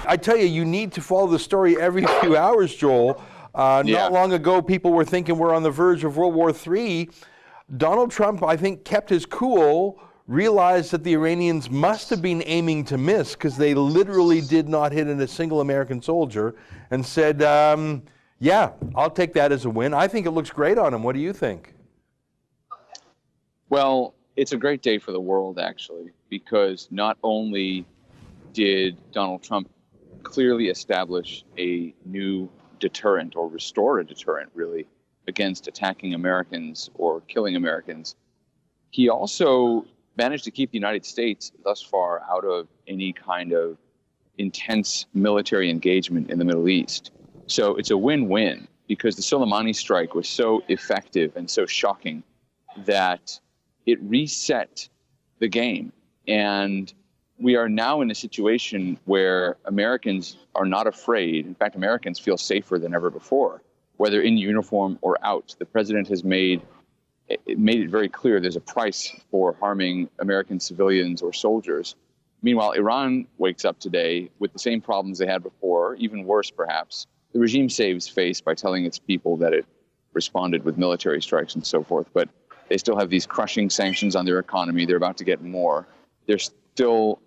I tell you, you need to follow the story every few hours, Joel. Not long ago, people were thinking we're on the verge of World War III. Donald Trump, I think, kept his cool, realized that the Iranians must have been aiming to miss because they literally did not hit a single American soldier, and said, yeah, I'll take that as a win. I think it looks great on him. What do you think? Well, it's a great day for the world, actually, because not only did Donald Trump clearly establish a new deterrent, or restore a deterrent, really, against attacking Americans or killing Americans, he also managed to keep the United States thus far out of any kind of intense military engagement in the Middle East. So it's a win-win, because the Soleimani strike was so effective and so shocking that it reset the game. And we are now in a situation where Americans are not afraid. In fact, Americans feel safer than ever before, whether in uniform or out. The president has made it very clear there's a price for harming American civilians or soldiers. Meanwhile, Iran wakes up today with the same problems they had before, even worse perhaps. The regime saves face by telling its people that it responded with military strikes and so forth, but they still have these crushing sanctions on their economy. They're about to get more. They're still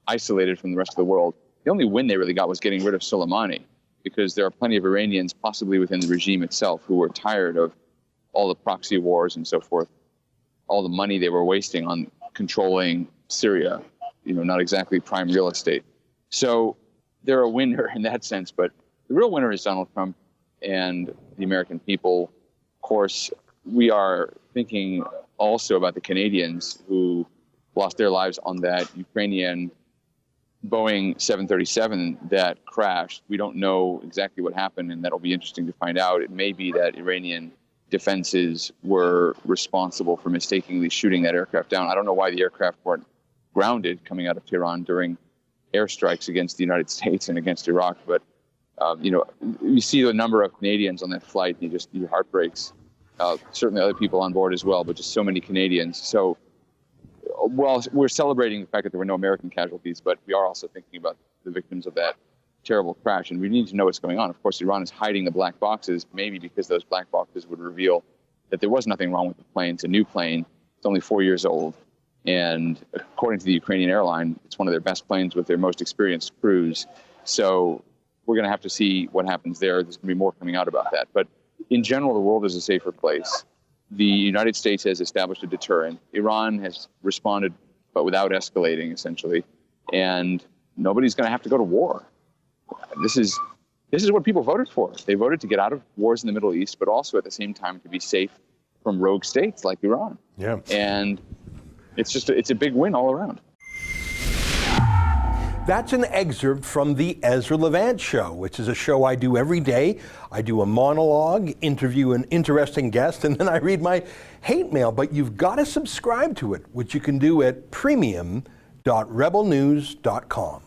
isolated from the rest of the world. The only win they really got was getting rid of Soleimani, because there are plenty of Iranians, possibly within the regime itself, who were tired of all the proxy wars and so forth, all the money they were wasting on controlling Syria, not exactly prime real estate. So they're a winner in that sense, but the real winner is Donald Trump and the American people. Of course, we are thinking also about the Canadians who lost their lives on that Ukrainian Boeing 737 that crashed. We don't know exactly what happened, and that'll be interesting to find out. It may be that Iranian defenses were responsible for mistakenly shooting that aircraft down. I don't know why the aircraft weren't grounded coming out of Tehran during airstrikes against the United States and against Iraq. But, you see the number of Canadians on that flight, and your heart breaks. Certainly other people on board as well, but just so many Canadians. So, well, we're celebrating the fact that there were no American casualties, but we are also thinking about the victims of that terrible crash, and we need to know what's going on. Of course, Iran is hiding the black boxes, maybe because those black boxes would reveal that there was nothing wrong with the plane. It's a new plane. It's only 4 years old. And according to the Ukrainian airline, it's one of their best planes with their most experienced crews. So we're going to have to see what happens there. There's going to be more coming out about that. But in general, the world is a safer place. The United States has established a deterrent. Iran has responded, but without escalating, essentially. And nobody's going to have to go to war. This is what people voted for. They voted to get out of wars in the Middle East, but also at the same time to be safe from rogue states like Iran. Yeah. And it's a big win all around. That's an excerpt from the Ezra Levant Show, which is a show I do every day. I do a monologue, interview an interesting guest, and then I read my hate mail. But you've got to subscribe to it, which you can do at premium.rebelnews.com.